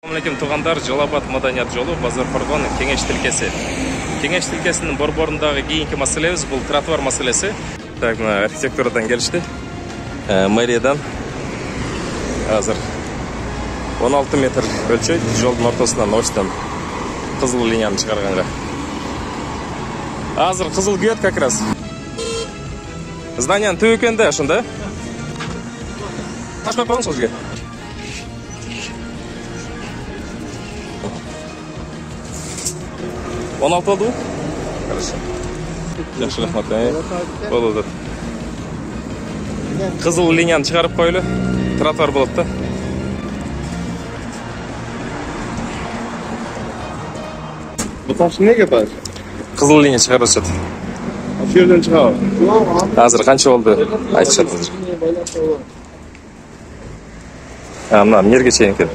Assalamualaikum туғандар, Жалабат Маданият жолы, Базар Қорған, Кеңеш тилкесі. Кеңеш тилкесінің борборындағы кейінгі мәселеміз бұл тротуар мәселесі. Так, архитектурадан келішті. Мэриядан азыр 16 метр өлчөйт, жолдың ортасынан очтан қызыл линияны шығарғанға. Азыр қызыл күйет как раз. Зданияның түбі екенде, шында? Таш қойып қойыңыз өзге. Он алты oldu mu? Хорошо. Yaxşı rahmat. Olur. Kızıl linyanı çıkarıp koyulu. Trotuar болады da. Bu taş ne kadar? Kızıl linya çıkaracak. Şu yerden çıkar. Hazır kança oldu? Aytacak hazır. Anladım. Nereye geçeyim ki?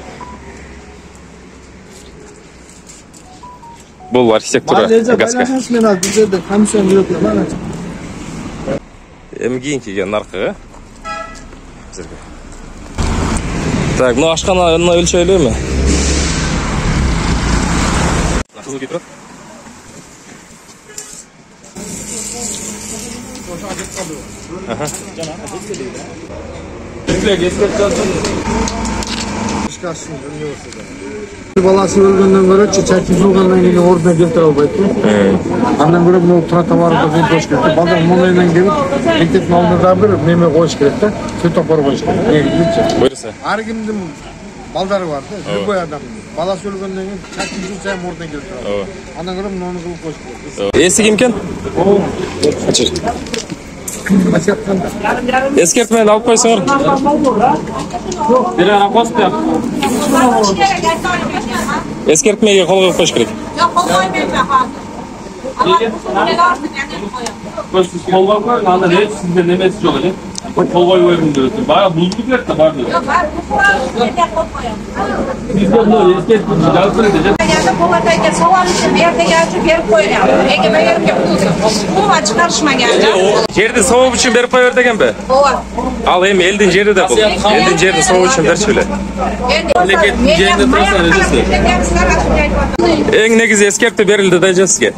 Bu arxitektura gaska. Emgin kelgan narxi. Так, ну ашқаны өлшейлейmi? Қызыл кетіп тұрады. Balası ölgönden göre çeçersiz olgandan keyin orduна keltire alбайт. Андан көрө могу тротуарды мен коюш керек. Балдар монайдан келип, мектептин алдында бир неме коюш керек да. Светофор коюш керек. Буйрса. Ар кимдин балдары бар да. Любой адам. Баласы ölгөндөн кийин чакчы жыл сайын ордуна келтире алат. Андан көрө муну кылып коюш керек. Эси ким экен? Ачыр. Ескертмени алып койсоңор. Бир ара коступ. Eskертмеге кол коюп коюш керек. Yok, kol koymayacağım abi. Ama ne lazım yani koyalım. Kol koymayın, anda ne sizde ne mesaj olacak? Kol koymayın diyorsun. Bayağı buzluk bir de var diyor. Yok, ben bu kuralım. Nereden kol koyalım? Biz de bunu esketmiş, yazsın edeceğiz. Geldi bu vatayda soğan için bir yerde geldi, bir koyalım. Ege ben yerim yapıldı. Bu açık karışma geldi. Жерди сабап үчүн берип кое бер деген бе? Ova. Ал эми элдин жери да бул. Элдин жерди сабап үчүн берчү эле. Memleketin yerinde tursan öylesi. Эң негизи эскертүү берилди да сизге.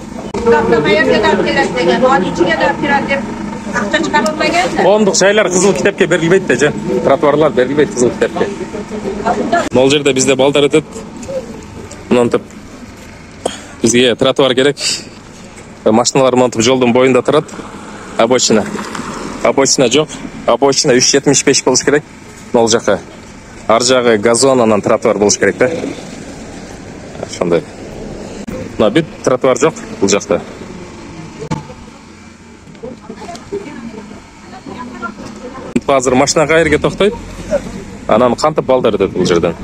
Коомдук жайлар кызыл китепке берилбейт да, тротуарлар берилбейт кызыл китепке. Могул жерде бизде балдар өтөт. Мынтип бизге тротуар керек. Машиналар мынтип жолдун боюнда турат. Обочина. Обочина жок. Обочина 3.75 болуш керек. Могул жака. Ар жагы газон, анан тротуар болуш керек да. Ошондой. Мына бүт тротуар жок бул жакта. Азыр машина кайерге токтойт. Анан кантип балдар өтөт бул жерден.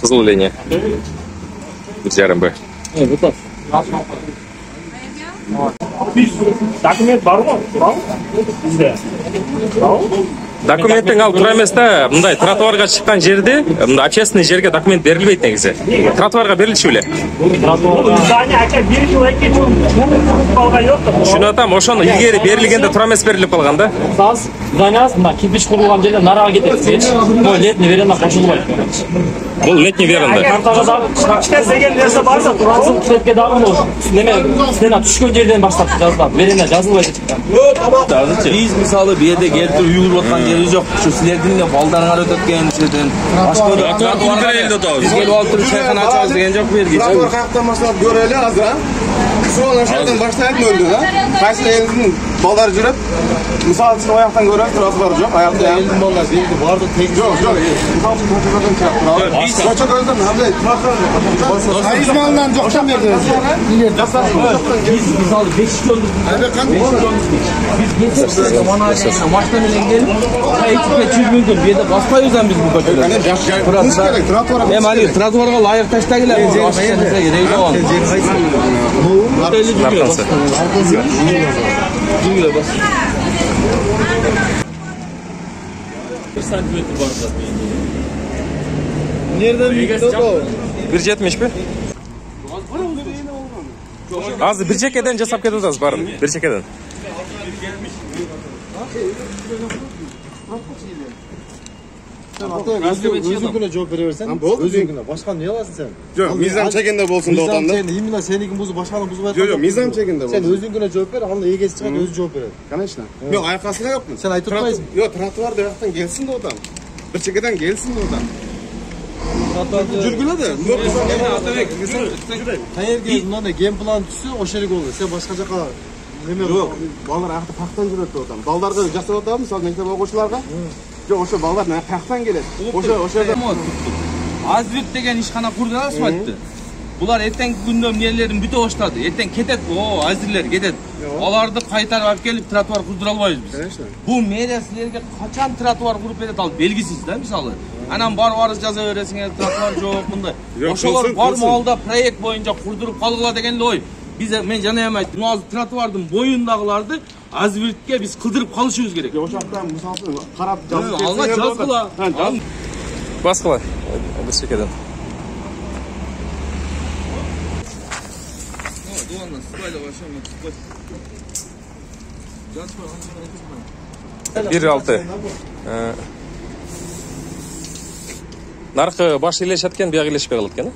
Кызыл линия. 1,5 б. Документ бар мı? Bizde. Документтен алып тура эмес да, мындай тротуарга чыккан жерде, мындай общественный жерге документ берилбейт негизи. Тротуарга берилчү беле. Здание ака 1 жыл 2 жыл калган жок. Шуну атам, ошону илгери берилгенде тура эмес берилип калган да. Саз, зданясы, мына кирпич курулган жерден нарага кетет. Бул летний веранда кошулбайт. Бул летний веранда. Картага да İşte деген нерсе бар да, кызыл китепке дагы бул неме стена түшкөн жерден баштап жазылат. Веранда жазылбайт. Biz misalı bir yerde gelip uygulayıp atkan yeri yok. Şu sizlerden de baldarına ötetken şeyden. Başka biz gelip alıp çayxana açarız degen yok bir geçen. Trottoar kayaktan başlap göreli az ha. Sonra şeyden başlayıp mı öldü ha? Kaysın elinin balları jürüp. Misal için o ayaktan göreli trottoar yok. Ayakta elinin balları değil. Vardı tek yok. Misal için trottoardan çarptır. Biz kaçak öldüm. Hamle trottoar. Ayızmandan joktan berdiniz. Biz misalı 5 yıl biz geçip maçtan bilen gelip ekipke çürmüldür. Bir de basmayızdan biz bu köşede. Kız gerek trottoara. Hem Ali trottoarga layık taştagilar. Aşağıya gerek yok. Narxansı. Nereden bildi o? 1.70 mi? Azı bir çekeden jasap ketip atasiz bарын. Bir çekeden. Sen özünküne cevap vereversen. Lan boldu. Özünküne. Başkan niye alasın sen? Yok, mizan çekende bolsun da odamda. Sen imina senikin buzu başkanın buzu var. Yok, mizan çekende Sen bolsun. özünküne cevap ver. Anla iyi çıkan özü cevap verir. Kanışla. Yok, arkasına yok mu? Sen ayıp tutmayız. Yok, tratuvar da yaktan gelsin de odam. Bir çekeden gelsin de odam. Jürgüle de. Yok, Hayır gel bundan da game plan düşsü o şerik olur. Sen başka jaqa Yok, ballar ayakta paktan jürüp odam. Ballarga jasab odam, misal mektep o'quvchilarga. Yok, o'sha ballar qayerdan keladi? O'sha Azvirt degen ishxona qurdi asfaltni. Bular ertangi kunda nerlerin büte boshladi. Ertang ketet, o azirler ketet. Alarni qaytarib olib kelib trotuar qurdira olmaymiz biz. Bu meriya sizlarga qachon trotuar qurib beradi al belgisiz-da, misoli. Anan bar arız jaza beresinglar, trotuar yo'q bunda. O'shalar bor molda proyekt bo'yicha qurdirib qolg'ila degan o'y. Biz men jana ham aytdim. Hozir trotuarning bo'yindagilarni azvirtga biz qildirib qolishimiz kerak. o'sha yoqdan misol qarab jazib Alga jazg'ila. Басқыла. Біз секеден. Bir altı. Нарқы баш илешеткен, бияқ илешпей қалады екен.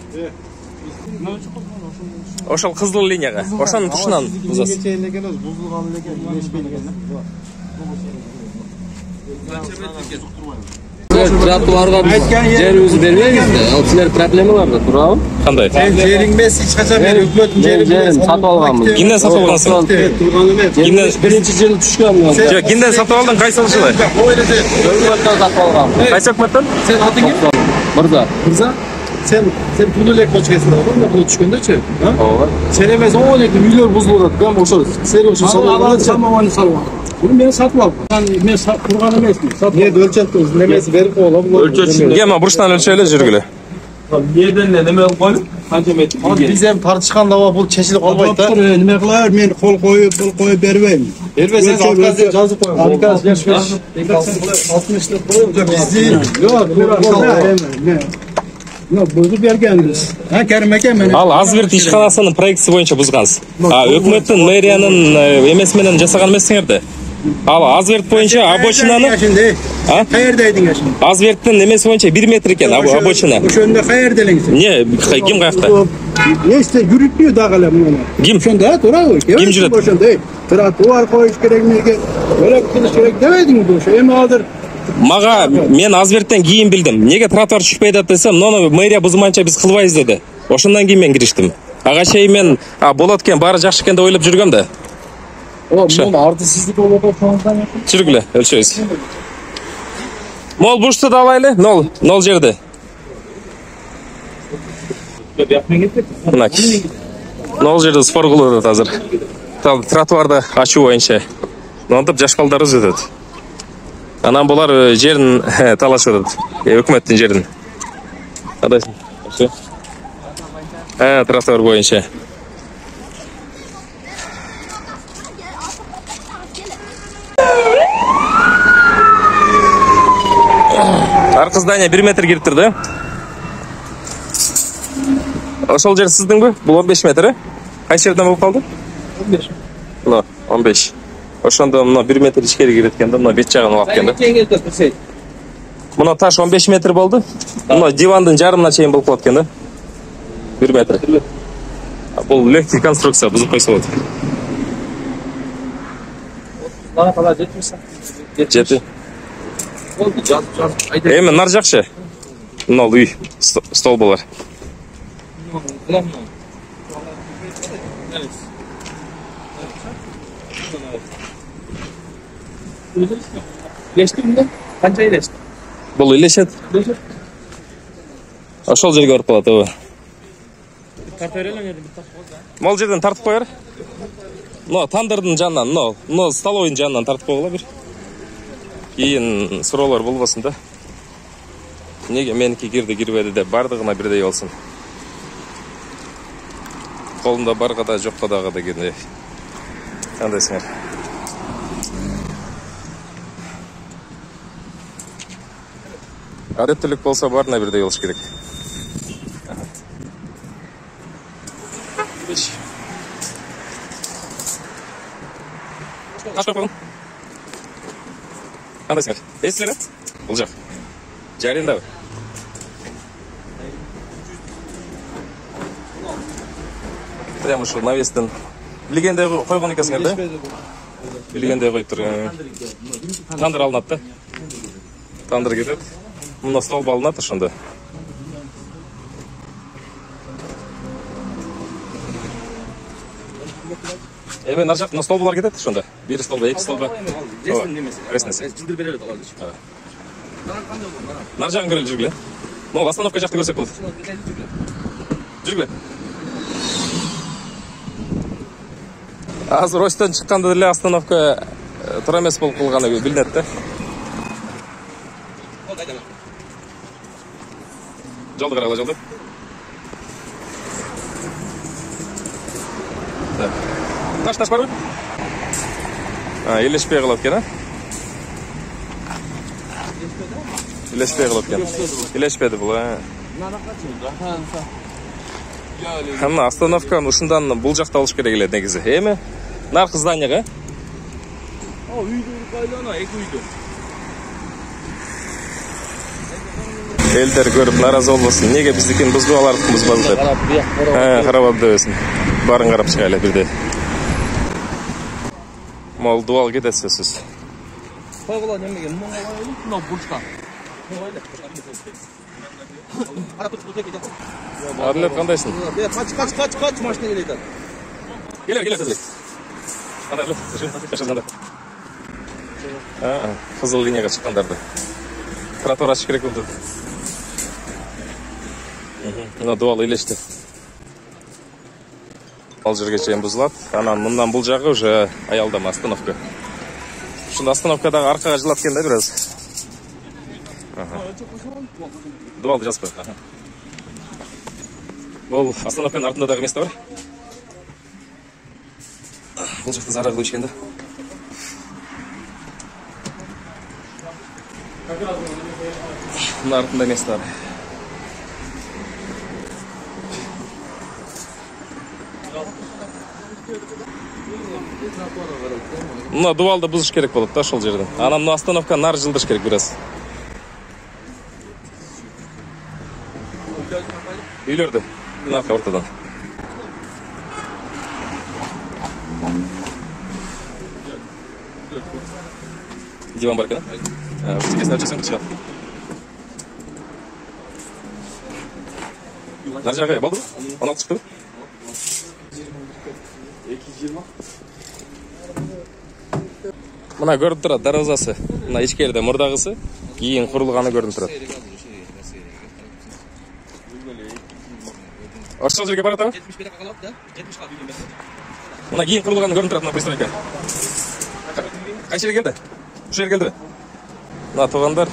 Ошол қызыл линияға. Ошаның тұшынан бұзасыз. Trotuarga yer o'zi bermaymiz-da. Sizlar problemlarida turib. Qanday? Sen jeringmez hech qachon men hukumatning Jerim sotib olganmiz. Kimdan sotib olgansiz? Kimdan? Birinchi yil tushgan. Yo'q, kimdan sotib olding? Qaysi yili? Hukumatdan sotib olganmiz. Qaysi hukumatdan? Sen oting Mirza. Mirza. Sen pululek bochkasida bo'lgan, pul tushganda-chi? Ha? Sen emas, o lekin uylar buziladi. Ben o'sha sen o'sha samovarni salvan. Bunu men sotib oldim. Men turgan emasman. Ne o'lchatdi o'zi nimasi berib qo'yib O'lchash. Yema burchdan o'lchaylar jirgili. Yerden ne nima qo'yib, qancha metr? Biz ham tartishgan davo bu chechilib qolmaydi. Nima qilar? Men qo'l qo'yib bermayman. Bermasangiz avkaz deb yozib qo'ying. Avkaz 60 deb qo'ying. Bizni Yo'q, buzib berganmiz. Ha, Karim aka mana. Al Azvirt ishxonasining proyektisi bo'yicha buzgansiz. Hukumatning meriyaning emesmenen jasagan emasingizda. Al Azvirt bo'yicha abochinani Ha? Qayerda eding şimdi? Azvirtning nemesi bo'yicha 1 metr ekan abochina. O'shanda qayerda edingiz? Ne, kim qayerda? Nechta yuribdi dag'alar mana. Kim? Shunda to'g'ri. Kim yuribdi? O'shanda trotuar qo'yish kerakmi? Yo'lak qilish kerak demadingmi o'sha? Endi hozir Maga men Azvirtdan keyin bildim. Nega trotuar tushmaydi desam, "Nono meriya buzmancha biz qilmaymiz" dedi. O'shandan keyin men kirishdim. Ag'ashay men bo'latgan bari yaxshi ekan deb o'ylab yurganda. O, bunu artistlik olib qo'ygandan Chirgli, o'lchaysiz. Mol burchda da alayli. Nol жерде. Мына. Nol жерде spor qiladi hozir. Trotuarda achu bo'yicha. Nontib yosh balдар o'zadi. Anam bular yerin talashadi. Hukumatning yerini. Qadaysiz? Trotuar bo'yicha. Arka zdание 1 metr girip turdi. Ошол жер сиздиңби? Бул 15 метр. Кайсы жерден болуп калды? 15. Мына 15. Ошондо мына 1 метр ичкери кирип эткенде, мына бет жагын алып экен. Мына таш 15 метр болду. Мына дивандын жарымына чейин болуп калат экен да. 1 метр. Бул легкий конструкция, бузуп койсо болот. Бана кала жетмесе. Жетти. Эми нар жакшы. Мына үй, стол болар. Leştim mi? Kanca leştim. Бул илешет. Ошол жерге барып калат, ооба. Мол жерден тартып коер. Но тандырдын жанынан, но столовойдун жанынан тартып койгула бир. Кийин суроолор болбосун да. Неге меники кирди, кирбеди деп бардыгына бирдей болсун. Колунда барга да, жокко дагы дегендей. Кандайсыңар? Адеттелик болса баарына бирдей болуш керек. Qandaysыңар? Esizlar? Бұл жақ. Жаренда. Прямо ушул навестен билгендей койгон экенсиңер да? Билгендей коюп тур. Тандыр алынат да. Тандыр кетет. Мына столб алынат ошондо. Эми нар жак мына столбулар кетет ошондо. Бир столба, эки столба. Реснеси. Жылдыр берет аларды. Нар жагын көрөлү жүргүлө. Могу остановка жакты көрсөк болот. Жүргүлө. Азыр Ростон чыкканда деле остановка тура эмес болуп калганы билинет да. Жолду карагыла, жолду. Таш барбы? Элешпей калат экен, а? Элешпей калат экен. Элешпеди бул, а? Мына остановканы ушундан бул жакта алыш керек эле негизи. Эми наркы зданияга. Үйдү кайлана, эки үйдү. Элдер көрүп наразы болбосун. Неге биздикин бузуп алардык бузбады деп. Карап алып дебесин. Барын карап чыгайлы бирде. Мол дуал кетет сөзсүз. Койгула немеге мына бурчка. Адилет кандайсың? Кач машина келет. Келер тезирээк. Кандай? Кызыл линияга чыккандарды. Тротуар ачыш керек болду. Мына дуал элешти. Ал жерге чейин бузулат. Анан мындан бул жагы уже аялдама остановка. Ушунда остановкадагы аркага жылат экен да бир аз. Дуалды жазып коет. Бул остановканын артында дагы место бар. Бул жакта зарар кылып ичкен да. Мына артында место бар. Мына дуалды бузуш керек болот да ошол жерден. Анан мына остановка нары жылдырыш керек бир аз. Үйлөрдү. Наркы ортадан. Диван бар экен, а? Ушул чесен чыгат. Нар жагы болду? 16 чыкты? 220. Мына көрүнүп турат дарбазасы. Мына ичкерде мурдагысы кийин курулганы көрүнүп турат. Ошол жерге барат, а? 75 калат да? 70 калат үйдөн. Мына кийин курулганы көрүнүп турат мына пристройка. Кайча келди? Ушул жерге келди. Мына туугандар,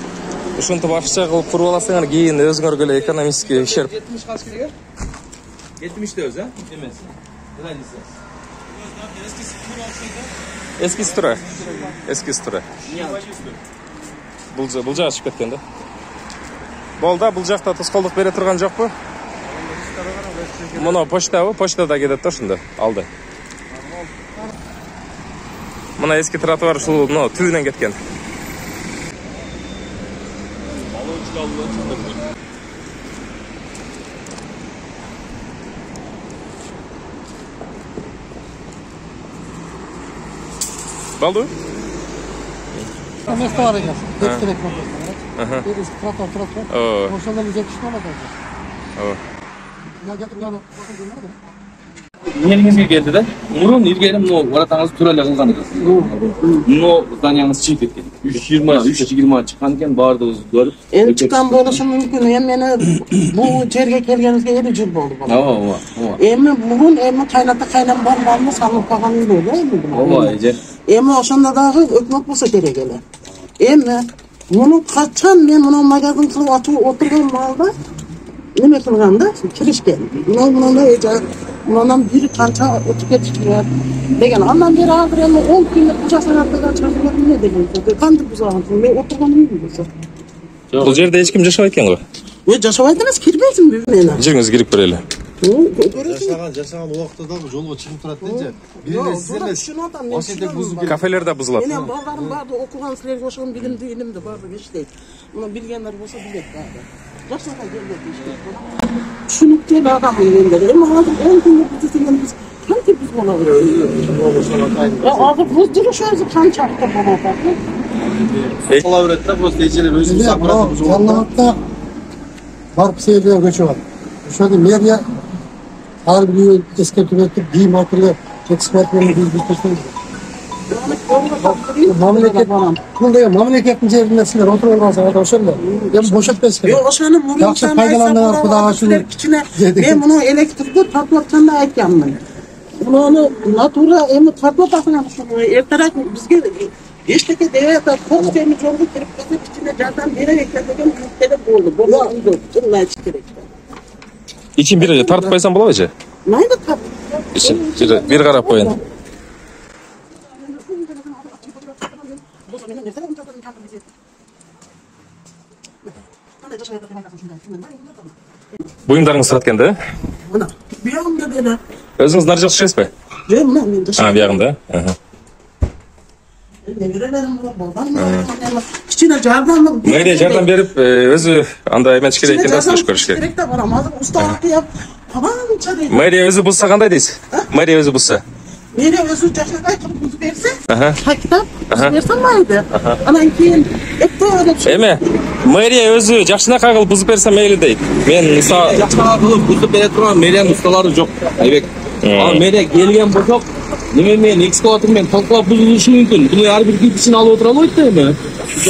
ушинтип акча кылып куруп аласыңар, кийин өзүңөргө эле экономический ущерб. 70 калыш керек, а? 70 де өзү, а? Эмес. Эскиси тура. Бул жак чыгып кеткен да. Болду, бул жакта тоскоолдук бере турган жокпу? Мына почтабы? Почтада кетет да ошондо, алды. Мына эски тротуар ушул түбүнөн кеткен. Baldu? Место бар екен. Текстірек болды. Беріс тротуар. Ошолда биз жетишип алат. Yeringizge keldi da. Murun ilgari bu varatаңыз тура эле кылган экен. Но зданияңыз чыгып кеткен. 320 чыккан экен, баардыгыбыз көрүп. Эми чыккан болушу мүмкүн. Эми мени бул жерге келгенибизге 7 жыл болду. Ооба. Эми бугун кайната кайнам бармалны салып калган эле да эми. Ооба, эже. Эми ошондо дагы өкмөт болсо керек эле. Эми муну качан мен мына магазин кылып ачып отурган маалда неме кылганда киришкен. Мындан эже мындан бир канча өтүп кетишкен деген. Андан бери азыр эми 10 күндүк жашагандан чыгып эмне деген. Кантип бузаган? Мен отурган үйүм болсо. Бул жерде эч ким жашабайт экен го. Жашабайт эмес, кирбейсиңби мени? Жүрүңүз кирип көрөлү. Жашаған уақытта да жолға шығып тұрады deyince. Birine siz емес. Осында бұзып келеді. Кафелерде бұзылады. Менен балдарым барды оқыған сілерге ошоған білімді илімді барды ештей. Мұны білгендер болса білет барды. Жашаға келді ештей. Түсініктен адамын ендер. Азыр 10 күнге біз деген біз қанша біз бола береді. Азыр біз жүріш өзі қаншақты болады. Ola öğretti de bu teyzeler özünü sakıratı bu. Jannaatda barıp seyirliğe göçü var. Şöyle meriye her bir eskirtip ettik, giyim hatırlı, ekspertlerini biz bitirsin. Mamleketin yerinde sizler otururlar sana da oşarlar. Ya boşalt besler. Yok oşanın Yaxşı faydalandılar Xudoga şükür. Ben bunu elektrikli patlatsan da aytganman. Bunu natura endi patlatasın şunu. Ertarak bizge eşteki devlet koç temiz yolda kirip kesip içine candan vererek degan ülkede oldu. Bu oldu. Bunlar gerek. İçin bir tartıp koysan bola bece. Mayda tap. İçin bir qarap koyun. Buyumlarыңыз сатканда? Мына бияғында деді. Өзіңіз нар жақсы шығасыз ба? Жоқ, мына мен дұрыс. Бияғында. Немерелерім бар, болған бар. Кішкене жардам. Мэрия жардам беріп, өзі андай емен кішкене екен дәстүріш көріш керек. Керек та барам, азыр ұсталып қияп, табанша дейді. Мэрия өзі бұзса қандай дейсіз? Мэрия өзі бұзса? Мэрия өзі жашағай қылып бұзып берсе, хактап бұзып берсе майды. Анан кейін, Эме, мэрия өзі жақшына қағыл бұзып берсе мейлі дейді. Мен мысалы... Жақшына қағылып бұзып бере тұрған мэрияның ұсталары жоқ. Айбек. Ал мэрия келген болсақ, неменмен экскаватормен талқылап бұзылышы мүмкін. Бұны әрбір кирпичін алып отыра алып өтті ме?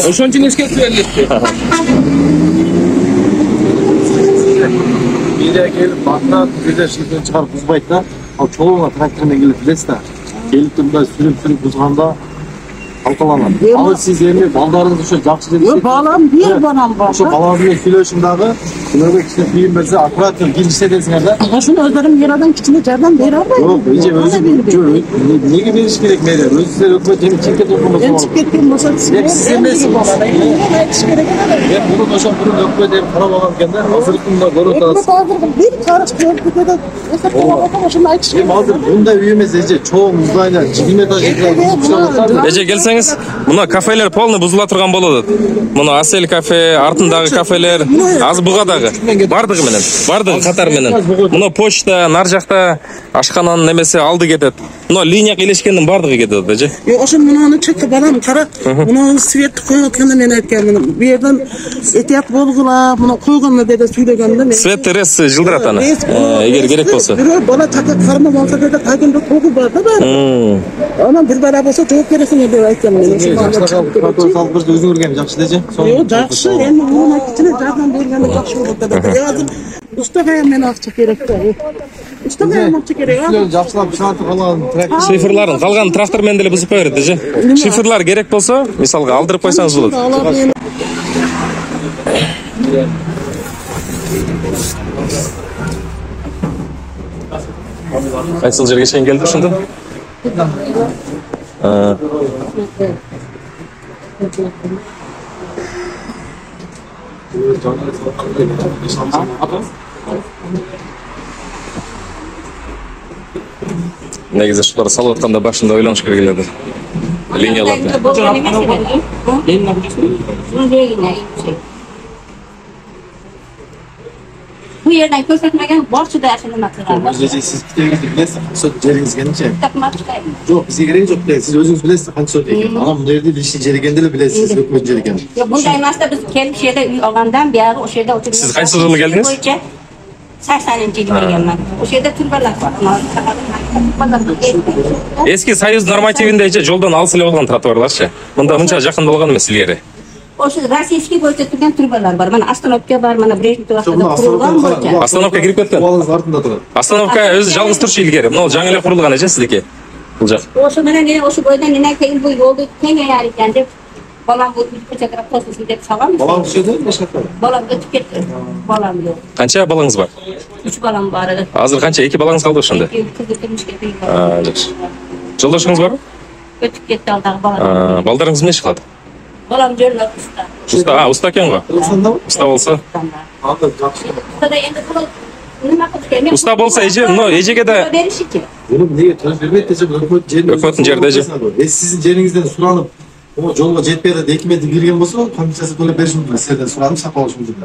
Ошон үчүн эскертип берилет. Meriye gelip baktan bir şirketten çıkarıp buzbaydı da o çoğuna traktörüne gelip bilesi de gelip de burada sürüp buzganda halkalanır. Ama siz yerine baldarınızı şu jakşı dediniz. Yok balam bir banam var. Şu balanızın söyleşimdagi nöbet işte büyüm verse akkurat girişse desiniz de. Ama şunu özlerim yaradan kiçine jardan beri almayın. Yok iyice özü neye veriş gerek meyre? Özü size hükümet hem şirket okuması Ben var. şirketten olsa Hep siz emesiniz. Ben bunu başam bunu hükümet hem para bağlarken de hazırlıkında görüntü bir karış gördük de Hem hazır bunda üyemez Ece çoğumuzda hizmet acıklar Ece gelsеңіз, мұна кафелер полный бұзыла тұрған болады. Мұна Асель кафе, артындағы кафелер, Азбұғадағы. Бардығы менен, бардығы қатар менен. Мұна почта, нар жақта ашқанан немесе алды кетеді. Мұна линия келешкендің бардығы кетеді, Ece. Ошон мынаны чыкты балам, кара. Мына светті қойғанда мен айтканмын. Бу жерден этият болгула, мына қойганда деди сүйлөгөндө мен. Свет рес жылдырат аны. Эгер керек болсо. Бирөө бала така карма болсо деди, кайгында тогу бар да бар. Анан бир бала болсо жооп бересиң деп айткам мен. Salып bir özü görgem jakşı Ece. Yok жақсы, енді мына кичине жардам бергені жақсы болот да. Азыр устага мен акча керек да. Устага акча керек. Жақшылап шартып алған трактор. Шифрларын қалған трактормен деле бұзып қойырды, Ece. Шифрлар керек болсо, мисалға алдырып қойсаңыз болады. Қайсыл жерге шейін келді ушунда? Негизи шулар салып атканда башында ойлонуш керек эле. Линияларды. Bu yerden köşetmegen borçlu da yaşını hatırlar. Özece siz kitebinizde bilesiz. Söz ceriniz gelince. Takma çıkayım. Yok bize gerek yok değil. Siz özünüz bilesiz. Hangi söz değil. Anam bu yerde ilişki cerigende de bilesiz. Hükümet cerigende. Ya bunda elmasda biz kendi şeyde üy alandan bir ara o şeyde oturuyoruz. Siz kaç yılında geldiniz? 80. yılıma gelmem. O şeyde türbeler var. Eski Soyuz normatивинде Ece жолдон алыс эле болгон тротуарларчы. Мында мынча жакын болгон эмес илгери. O şey Российский boyunca türben türbeler var. Bana Astanovka var, bana Brejnev vaqtida kurulgan boyunca. Остановка кирип кеткен. Балыңыз артында тұрады. Остановка өзү жалгыз турчу илгери. Мына жаңы эле курулган Ece сиздики. Бул жак. Oşu menен ne oşu boydan ne keyin bu yoldu keng ayar ekan dep balam bu ko'chaga qo'shilsin deb salam. Balam düşürdü ne şartlar? Balam o'tib ketdi. Balam yo'q. Канча балаңыз бар? 3 balam бар edi. Азыр канча? 2 балаңыз калды ошондо. Кызы turmushga tegdi. Жакшы. Жолдошуңуз барбы? O'tib ketdi alдағы balam. Балдарыңыз эмне иш кылат? Balam jo'rlab usta. Уста экен го. Kılıçsanda mı? Уста болсо. Anladım. Jakşı. Ustada endi pul nima qilish kerak? Usta bo'lsa eji, no ejiga da berishi-chi. Bunu nega transfer desa Hökumetin жерде. Sizin jerinizden suranıp o yolga jetpeydi dekmedi bergen bolsa, komissiyasi to'lab berish mumkin. Sizden suranıp saqlab olish mumkin.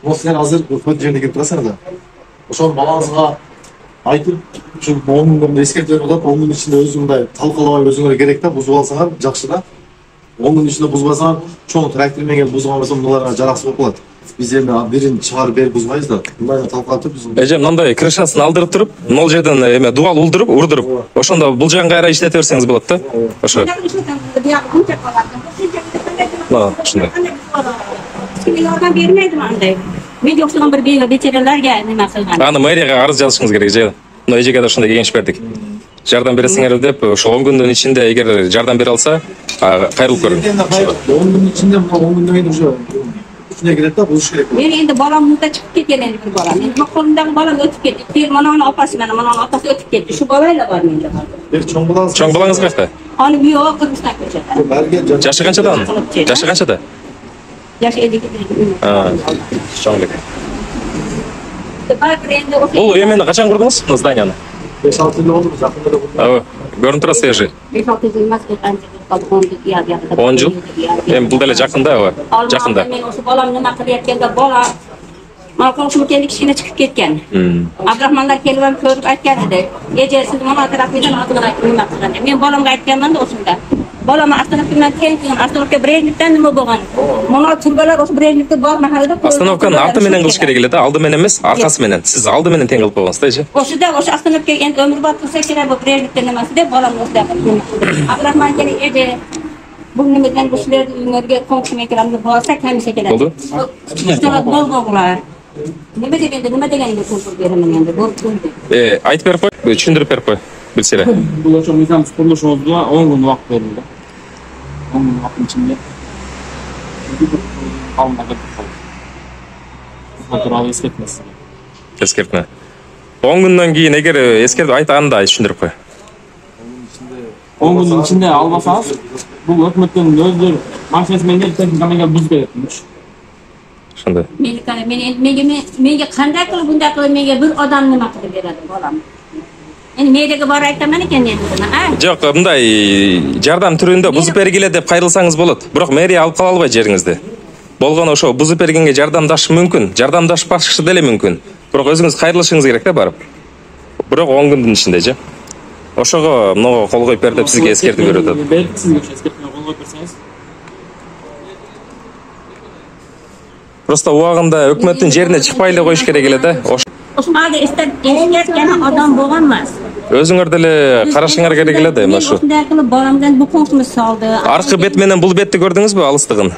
Ama sizler hazır hökumet yerine kelip turasınız da. Oşol balаңызга айтып, şu 10 mingden eskертip olap, 10 ming içinde özüңдай талкалабай өзүңөр керек да, бузуп алсаңар жакшы да. 10 ming içinde buzбасаңар, чоң трактор менен бузган болсо муналарга жараксыз болуп калат. Biz endi birini çıkarıp berip buzmayız da. Bunlarla talqatıp biz. Эже мындай крышасын алдырып туруп, мол жерден эме дуал улдуруп, урдуруп, ошондо бул жагын кайра иштете берсеңиз болот да. Ошо. Ушундай. Yordam bermaydim anday. Men o'xshagan bir bechoralarga nima qilgan. Аны мэрияга арыз жазышыңыз керек же. Но эжеге да ошондой кеңеш бердик. Жардам бересиңер деп, ошо 10 күндүн ичинде эгер жардам бере алса, кайрылып көрүң. 10 күндүн ичинде 10 күндөн кийин уже üstüne girer de buluş gerek. Men endi bolam munda chiqib ketgan endi bir bolam. Endi qo'limdagi bolam o'tib ketdi. Bir manoni opasi mana manoni otasi o'tib ketdi. Shu bolalar bor menda. Bir cho'ng bolangiz. Cho'ng bolangiz qayerda? Ani bu yo'q, Qirg'iziston ko'chada. Yaşı qanchada? Yaşı qanchada? Yaşı 52. Ha, cho'nglik. Baribir endi Bul uyemeni qachon qurdingiz? Zdaniyani. 5-6 yil oldu, yaqinda da qurdim. Ha, ko'rinib turasiz eji. 5-6 yil emas, qancha 10 yil. Endi bu dala yaqinda, yaqinda. Men o'sha bolam nima qilayotganda bola Malqo'shim kendi kichkina chiqib ketgan. Abdurahmonlar kelib ham ko'rib aytgan edi. Eje siz mana tarafdan otgan nima qilgan. Men bolamga aytganman-da o'shunda. Bolam avtomobildan kelgan, avtomobilga Brejnevdan nima bo'lgan? Mana turbalar o'sha Brejnevda bor mahallada. Avtomobilni orqa menen qilish kerak edi, oldi menen emas, orqasi menen. Siz oldi menen teng qilib qo'ygansiz-da eje. O'shida o'sha avtomobilga endi umrbod qilsa kerak bu Brejnevda nimasi deb bolam o'sida qilgan. Abdurahmon kelib eje bu nimadan bu sizlarni uyingizga qo'shimcha ekranni borsak hamisha keladi. Bo'ldi? Ishtiroq bo'lmoqlar. Nima deganingni tushuntirib beraman endi. Aytib berib qo'y, tushuntirib berib qo'y. Bilsizlar. Bu o'sha mezon qurilishi 10 kun vaqt berildi. 10 kun vaqt ichida qavmlarga turali esketmesi. Eskертме. 10 kundan keyin eğer eskertip aytganında tushuntirib qo'y. 10 kunun içinde almasanız bu hükümetin özleri mahkemesinden gelip teknik buz gerekmiş. Shunday. Menga qanday qilib bunday qilib menga bir odam nima qilib beradi bolam. Endi meydaga borib aytaman ekan endi buni. Yo'q, bunday jardam turida buzib bergile deb qayrilsangiz bo'ladi. Biroq meriya olib qola olmaydi yeringizde. Bo'lgan o'sha buzib berganga jardamdash mumkin, jardamdash boshqacha dele mumkin. Biroq o'zingiz qayrilishingiz kerak-da barib. Biroq 10 kundan ichida-chi. O'shaga managa qo'l qo'yib ber deb sizga eskertib beradi. Belki sizga eskertmay qo'l qo'yib bersangiz. Просто u vaqtda hukumatning yerine chiqmayli qo'yish kerak edi-da. Osmonga eskertgan odam bo'lgan emas. O'zingizlar dele qarashinglar kerak edi mana shu. Shunday qilib bolamdan bu qo'shimcha soldi. Arqi bet menen bul betni ko'rdingizmi alыстыгын?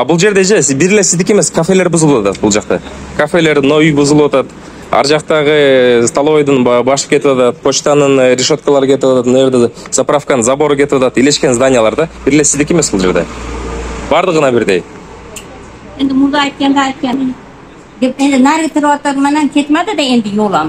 Bu жерде birle sizdiki emas, kafeler buzuladi bu жақта. Kafeler noy buzuladi. Ар жақтағы столовойдың башы кетіп жатады, почтаның решеткалары кетіп жатады, нерде заправканың заборы кетіп жатады, илешкен зданияларда birle sizdiki emas бұл жерде. Бардығына бірдей. Endi murda aytganda deb endi nari turotib menan ketmadi da endi yo'lam.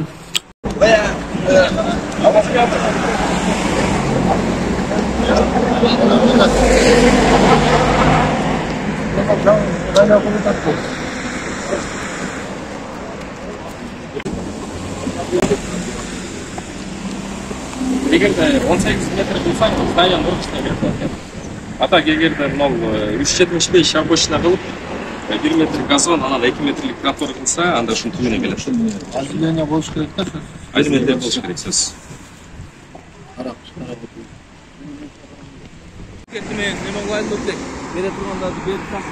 Eğer de 18 metre bulsan, zdaniya nurçuna beradi. Ata eğer de 375 обочина qilib 1 metr gazon, ana 2 metrlik trottoar qilsa, anda shuni tuguna keladi. Azileniya bo'lish kerak-da. Azileniya bo'lish kerak siz. Qarab. Ketmey, nima qilaylik deb. Bere turganlarni berib tas.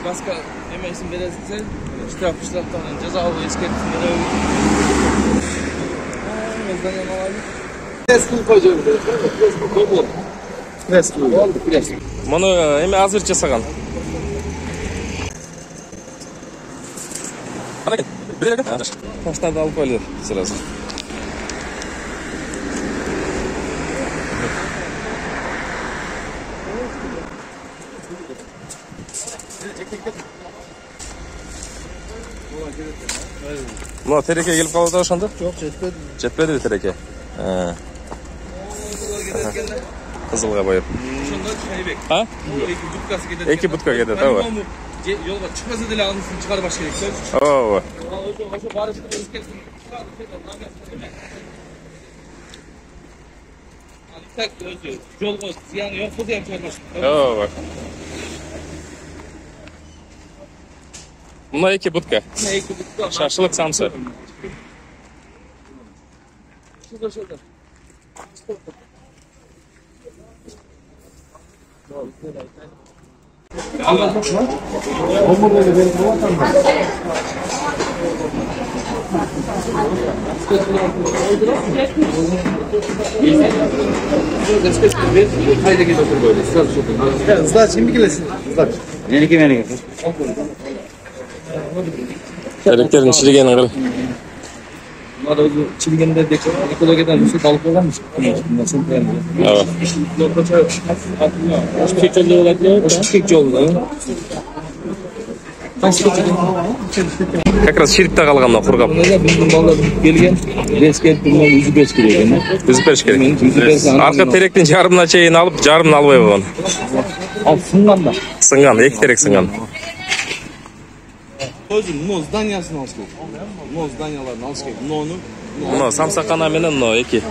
Gazga nima isim berasiz? Shtrafdan jazoviy eskertib beradi. Bunu eме азыр жасаган. Таштарды алып қойды сразу. Мына тереке келіп қалды ошондо? Жоқ, жетпеді. Жетпеді тереке. Қызылға бояп. Ошондо Шайбек. Ha? Эки будкасы кетет. Эки будка кетет, ооба. Yolga çıkmasa dile almışsın çıkarbaş gerek. Ооба. Oşo barıp esketsin. Tak özü. Yolga ziyanı yok bu diyem çıkarbaş. Ооба. Мына эки будка. Шашлык самсы. Haydi git otur böyle. Zlar şimdi gelesin. Zlar. Meniki. Теректердин чиригенин кыр. Bunlar da çilgende ekologiden Yusuf alıp koyarmış. Ооба. Как раз чирипте калган мына кургап. Bizim ballar gelgen. Resket bilmem yüzü beş kiregen. Үзүп бериш керек. Аркы теректин жарымына чейин алып, жарымын албай койгон. Al sıngan da. Сынган, эки терек сынган. Özüm no zdaniyasını alsın. No zdanyalarını alsın. No'nu. Мына самсакана менен мына эки.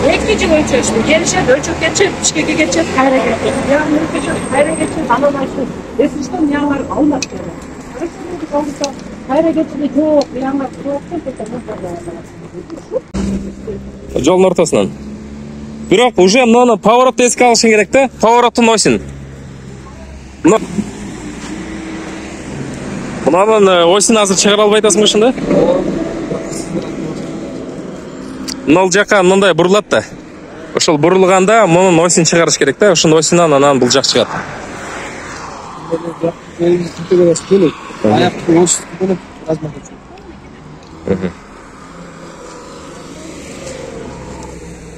Eklicim ölçüşmü. Gelişe ölçüp geçip, pişkeke geçip, hayra geçip. Yani geçip, hayra geçip, alamayışır. Esişten yağlar almak gelir. Arasındaki olursa hayra geçip, yok, yağlar yok. Жолдун ортосунан. Бирок уже мынаны поворотты эске алышың керек да. Повороттун осин. Мынанын осин азыр чыгара албай атасың ушунда? Мынал жака мындай бурулат да. Ошол бурулганда мунун осин чыгарыш керек да. Ошондо осинан анан бул жак чыгат.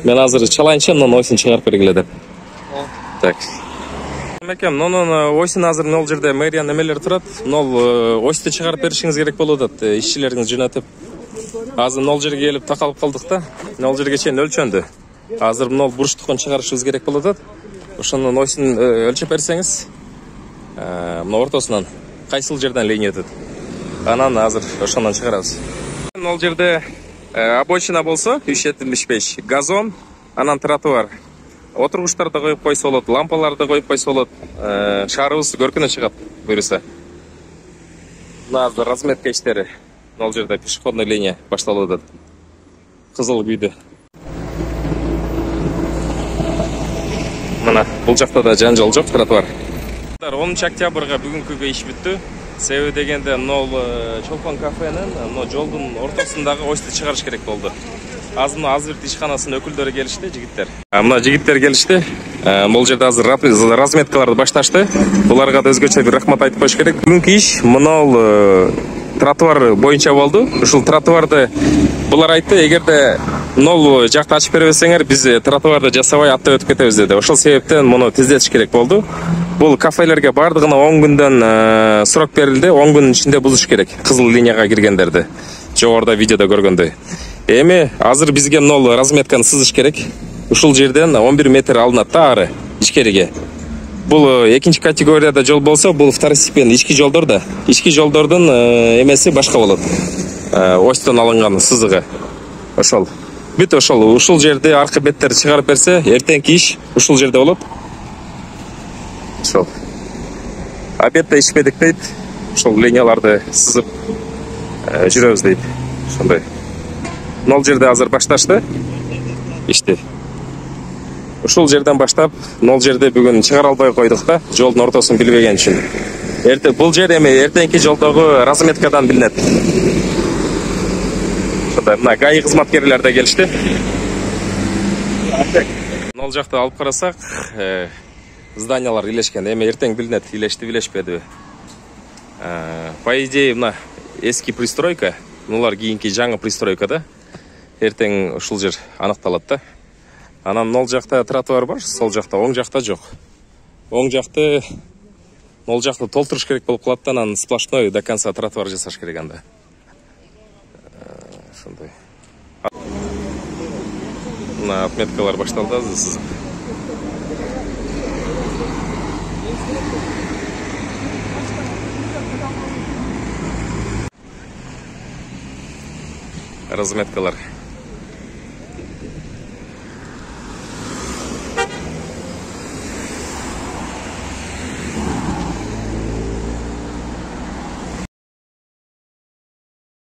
Мен азыр чалайынчы, мынун осин чыгарып бергиле деп. Так. Экен, мунун осин азыр мына жерде мэрия немелер турат. Мына ости чыгарып беришиңиз керек болуп атат. Ишчилериңиз жыйнатып. Азыр мына жерге келип такалып калдык да. Мына жерге чейин өлчөндү. Азыр мына буруштукун чыгарышыбыз керек болуп атат. Ошондон осин өлчөп берсеңиз, мына ортосунан кайсыл жерден линия өтөт. Анан азыр ошондон чыгарабыз. Мына жерде обочина болсо 375, газон, анан тротуар. Отургучтарды коюп койсо болот, лампаларды коюп койсо болот. Шаарыбыз көркүнө чыгат буюрса. Мына азыр разметка иштери. Мына жерде пешеходный линия башталып атат. Кызыл күйдө. Мына бул жакта да жанжал жок, тротуар. 10 октябрга бүгүнкүгө иш бүттү. Себеби дегенде Чолпон кафенин жолдун ортосундагы ости чыгарыш керек болду. Азбирт ишканасынын өкүлдөрү келишти, жигиттер. Мына жигиттер келишти. Бул жерде азыр разметкаларды башташты. Буларга да өзгөчө бир рахмат айтып коюш керек. Бүгүнкү иш мына тротуар боюнча болду. Ушул тротуарды булар айтты, эгерде нол жакты ачып бербесеңер, биз тротуарды жасабай аттап өтүп кетебиз деди. Ошол себептен муну тездетиш керек болду. Бул кафелерге бардыгына 10 күндөн срок берилди. 10 күнүн ичинде бузуш керек кызыл линияга киргендерди. Жогоруда видеодо көргөндөй. Эми азыр бизге нол разметканы сызыш керек. Ушул жерден 11 метр алынат да ары ичкериге. Бул экинчи категорияда жол болсо, бул второстепенный ички жолдор да. Ички жолдордун эмеси башка болот. Остон алынган сызыгы. Ошол. Бүт ошол. Ушул жерде аркы беттерди чыгарып берсе, эртеңки иш ушул жерде болот. Ошол. Обедте ишпедик дейт. Ошол линияларды сызып жүрөбүз дейт. Ошондой. Нол жерде азыр башташты. Ишти. Ушул жерден баштап, нол жерде бүгүн чыгара албай койдук да, жолдун ортосун билбеген үчүн. Бул жер эми эртеңки жолдогу разметкадан билинет. Ошондой мына ГАИ кызматкерлери да келишти. Нол жакты алып карасак, зданиялар илешкен. Эми эртең билинет, илешти, билешпеди. По идее, мына эски пристройка, мулар кийинки жаңы пристройка да. Эртең ушул жер аныкталат да. Анан нол жакта тротуар бар, сол жакта, оң жакта жок. Оң жакты, нол жакты толтуруш керек болуп калат да, анан сплошной до конца тротуар жасаш керек анда. ошондой. Мына отметкалар башталды азыр сызып. Разметкалар